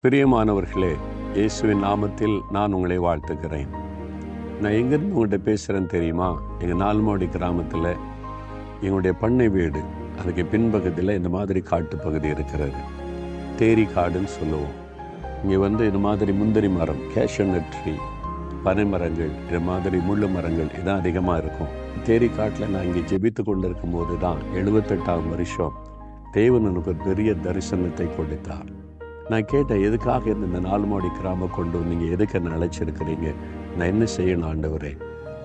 பிரியமானவர்களே, இயேசுவின் நாமத்தில் நான் உங்களை வாழ்த்துக்கிறேன். நான் எங்கேருந்து உங்கள்கிட்ட பேசுகிறேன்னு தெரியுமா? எங்கள் நால்மாடி கிராமத்தில் எங்களுடைய பண்ணை வீடு, அதுக்கு பின்பக்கத்தில் இந்த மாதிரி காட்டு பகுதி இருக்கிறது. தேரி காடுன்னு சொல்லுவோம். இங்கே இந்த மாதிரி முந்திரி மரம், கேஷனட் ட்ரீ, பனை மரங்கள், இது மாதிரி முள்ளு மரங்கள் இதான் அதிகமாக இருக்கும். தேரி காட்டில் நான் இங்கே ஜெபித்து கொண்டு இருக்கும்போது தான் 78ஆம் வருஷம் தேவன் எனக்கு ஒரு பெரிய தரிசனத்தை கொடுத்தார். நான் கேட்டேன், எதுக்காக இந்த நால்மாடி கிராமம் கொண்டு நீங்கள் எதுக்கு என்ன அழைச்சிருக்கிறீங்க? நான் என்ன செய்யணும் ஆண்டவரே?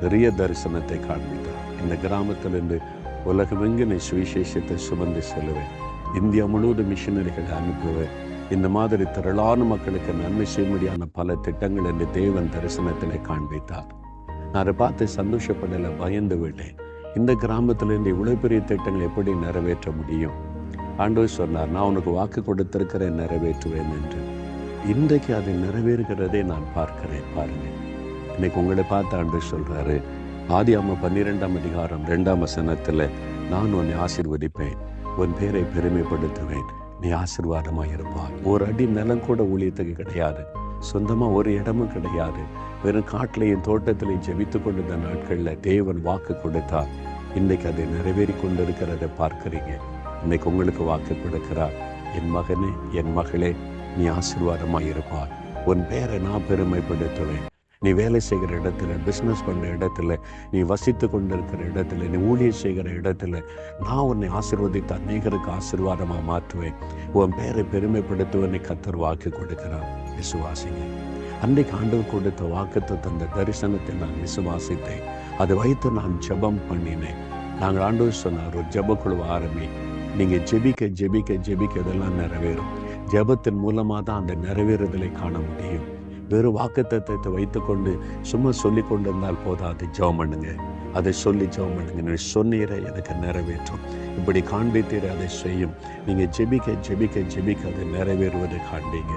பெரிய தரிசனத்தை காண்பித்தார். இந்த கிராமத்திலிருந்து உலகமெங்கு நான் சுவிசேஷத்தை சுமந்து செல்லுவேன். இந்தியா முழுவதும் மிஷினரிகளை அனுப்புவேன். இந்த மாதிரி திரளான மக்களுக்கு நன்மை செய்யும்படியான பல திட்டங்கள் என்று தேவன் தரிசனத்திலே காண்பித்தார். நான் அதை பார்த்து சந்தோஷப்படலை, பயந்து விட்டேன். இந்த கிராமத்திலிருந்து இவ்வளோ பெரிய திட்டங்கள் எப்படி நிறைவேற்ற முடியும்? ஆண்டவர் சொன்னார், நான் உனக்கு வாக்கு கொடுத்திருக்கிறேன், நிறைவேற்றுவேன் என்று. இன்றைக்கு அதை நிறைவேறுகிறதே நான் பார்க்கிறேன். பாருங்கள், இன்னைக்கு உங்களை பார்த்து ஆண்டவர் சொல்றாரு, ஆதியாகமம் 12ஆம் அதிகாரம் 2ஆம் வசனத்தில், நான் உன்னை ஆசீர்வதிப்பேன், உன் பேரை பெருமைப்படுத்துவேன், நீ ஆசீர்வாதமாக இருப்பாய். ஒரு அடி நிலம் கூட ஊழியத்துக்கு கிடையாது, சொந்தமாக ஒரு இடமும் கிடையாது, வெறும் காட்டிலையும் தோட்டத்திலையும் ஜெபித்து கொண்டிருந்த நாட்களில் தேவன் வாக்கு கொடுத்தார். இன்றைக்கு அதை நிறைவேறி கொண்டிருக்கிறத பார்க்குறீங்க. இன்னைக்கு உங்களுக்கு வாக்கு கொடுக்கிறார், என் மகனே, என் மகளே, நீ ஆசீர்வாதமாக இருப்பாய், உன் பேரை நான் பெருமைப்படுத்துவேன். நீ வேலை செய்கிற இடத்துல, பிஸ்னஸ் பண்ணுற இடத்துல, நீ வசித்து கொண்டிருக்கிற இடத்துல, நீ ஊழியர் செய்கிற இடத்துல நான் உன்னை ஆசீர்வதித்து அநேகருக்கு ஆசீர்வாதமாக மாற்றுவேன், உன் பேரை பெருமைப்படுத்துவனை கர்த்தர் வாக்கு கொடுக்கிறார். விசுவாசிங்க. அன்றைக்கு ஆண்டவர் கொடுத்த வாக்குத்தை தந்த தரிசனத்தை நான் விசுவாசித்தேன். அதை வைத்து நான் ஜெபம் பண்ணினேன். நாங்கள் ஆண்டவர் சொன்னார், ஒரு ஜெபக்குழு ஆரம்பி, நீங்கள் ஜெபிக்க ஜெபிக்க ஜெபிக்க இதெல்லாம் நிறைவேறும். ஜெபத்தின் மூலமாக தான் அந்த நிறைவேறுதலை காண முடியும். வெறும் வாக்குத்தத்தத்தை வைத்துக்கொண்டு சும்மா சொல்லி கொண்டு இருந்தால் போதாது. ஜெபம் பண்ணுங்க, அதை சொல்லி ஜெபம் பண்ணுங்க. நீ சொன்னீரை எனக்கு நிறைவேற்றும், இப்படி காண்பித்தீரை அதை செய்யும். நீங்கள் ஜெபிக்க ஜெபிக்க ஜெபிக்க அதை நிறைவேறுவதை காண்பீங்க.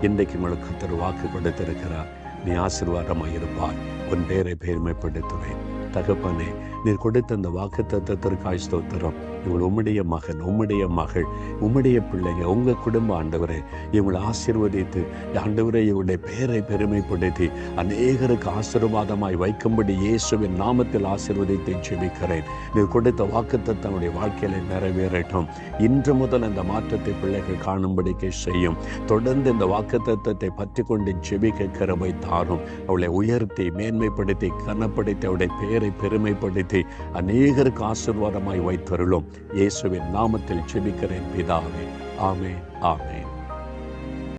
இன்றைக்கு உங்களுக்கு கர்த்தர் வாக்கு கொடுத்திருக்கிறார், நீ ஆசீர்வாதமாக இருப்பாய், உன் பேரை பெருமைப்படுத்துவேன். தகப்பனே, நீர் கொடுத்த அந்த வாக்கு தத்தத்திற்காய் ஸ்தோத்திரம். இவள் உம்முடைய மகன், உம்முடைய மகள், உம்முடைய பிள்ளைங்க, உங்கள் குடும்ப ஆண்டவரே, இவங்களை ஆசீர்வதித்து ஆண்டவரே இவருடைய பெயரை பெருமைப்படுத்தி அநேகருக்கு ஆசீர்வாதமாய் வைக்கும்படி இயேசுவின் நாமத்தில் ஆசீர்வதித்து ஜெபிக்கிறேன். நீர் கொடுத்த வாக்கு தத்தனுடைய வாழ்க்கையில நிறைவேறட்டும். இன்று முதல் அந்த மாற்றத்தை பிள்ளைகள் காணும்படிக்கு செய்யும். தொடர்ந்து இந்த வாக்கு தத்தத்தை பற்றி கொண்டு ஜெபிக்க கிருபை தாரும். அவளை உயர்த்தி மேன்மைப்படுத்தி கனப்படுத்தி அவருடைய பெயரை பெருமைப்படுத்தி அநேகருக்கு ஆசீர்வாதமாய் வைத்தருளும். இயேசுவின் நாமத்தில் ஜெபிக்கிறேன் பிதாவே. ஆமென், ஆமென்.